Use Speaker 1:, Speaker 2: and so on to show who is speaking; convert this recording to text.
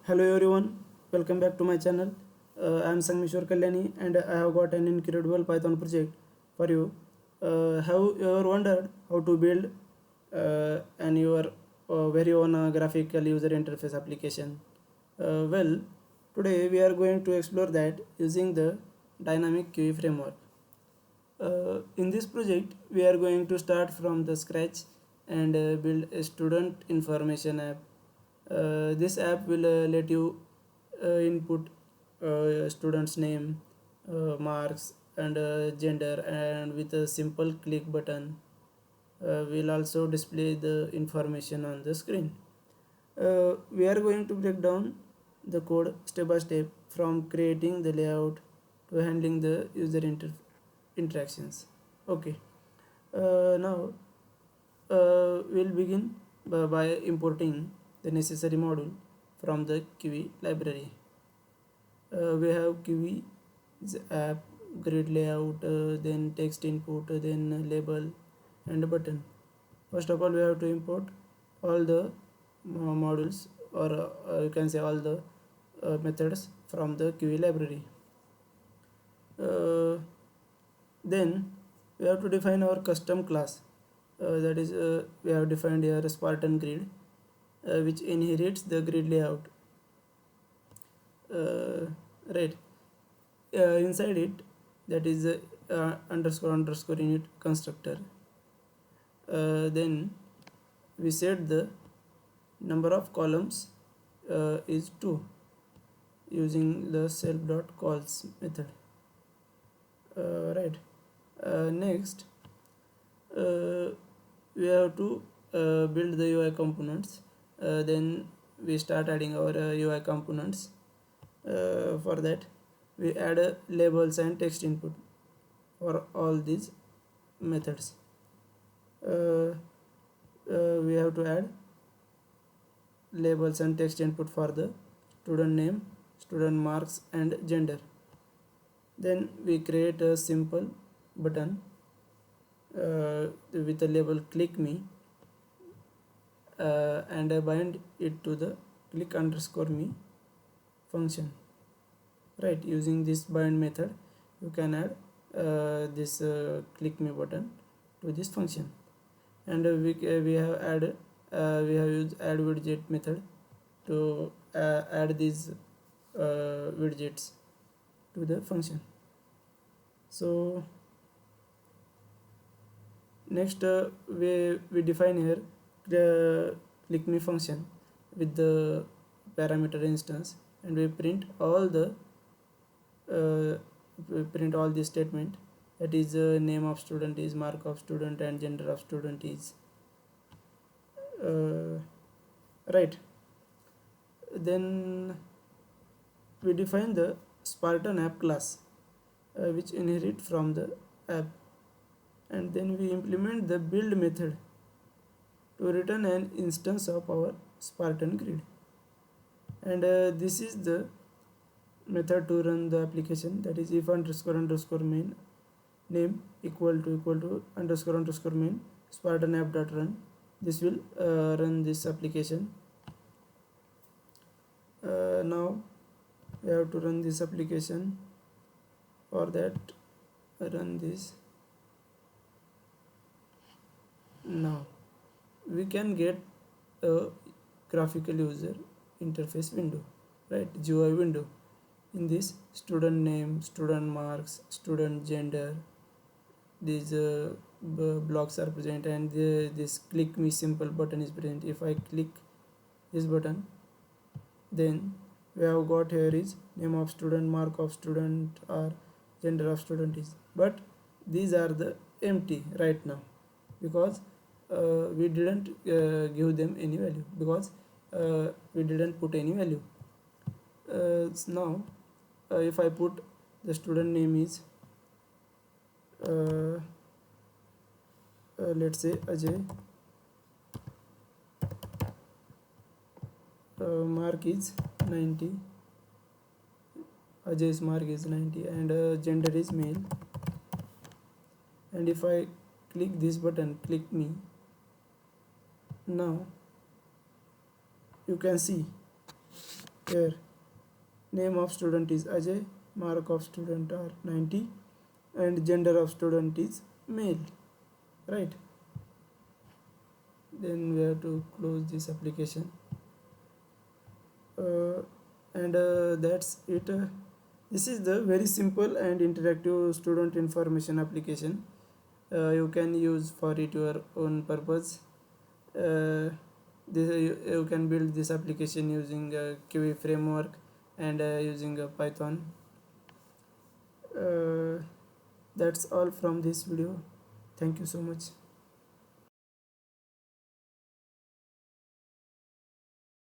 Speaker 1: Hello everyone, welcome back to my channel. I am Sangmeshwar Kalyani and I have got an incredible Python project for you. Have you ever wondered how to build an your very own graphical user interface application? Well, today we are going to explore that using the dynamic Kivy framework. In this project, we are going to start from the scratch and build a student information app. This app will let you input student's name, marks, and gender, and with a simple click button, we'll also display the information on the screen. We are going to break down the code step by step from creating the layout to handling the user interactions. Okay, now we'll begin by importing the necessary module from the Kivy library. We have Kivy app, grid layout, then text input, then label and button. First of all, we have to import all the modules, or you can say all the methods from the Kivy library. Then we have to define our custom class. That is, we have defined here a Spartan grid, which inherits the grid layout. Right. Inside it, that is underscore underscore unit constructor. Then we set the number of columns is 2 using the self.calls method. Right. Next, we have to build the UI components. Then we start adding our UI components. For that, we add labels and text input for all these methods. We have to add labels and text input for the student name, student marks, and gender. Then we create a simple button with the label click me, and I bind it to the click underscore me function. Right, using this bind method you can add this click me button to this function. And we have used add widget method to add these widgets to the function. So next, we define here the click me function with the parameter instance, and we print all the statement, that is name of student is, mark of student, and gender of student is. Right. Then we define the Spartan app class, which inherit from the app, and then we implement the build method to return an instance of our Spartan grid. And this is the method to run the application, that is if underscore underscore main name equal to underscore underscore main Spartan app dot run. This will run this application. Now we have to run this application. For that, run this. Now we can get a graphical user interface window, right, GUI window. In this, student name, student marks, student gender, these blocks are present, and this click me simple button is present. If I click this button, then we have got here is name of student, mark of student, or gender of student is, but these are the empty right now because we didn't give them any value, because we didn't put any value. Now if I put the student name is let's say Ajay, mark is 90, Ajay's mark is 90, and gender is male. And if I click this button, click me, now you can see Here name of student is Ajay, mark of student are 90, and gender of student is male, right? Then we have to close this application, uh, and that's it. This is the very simple and interactive student information application. You can use for it your own purpose. You can build this application using Kivy framework and using Python. uh, that's all from this video. Thank you so much.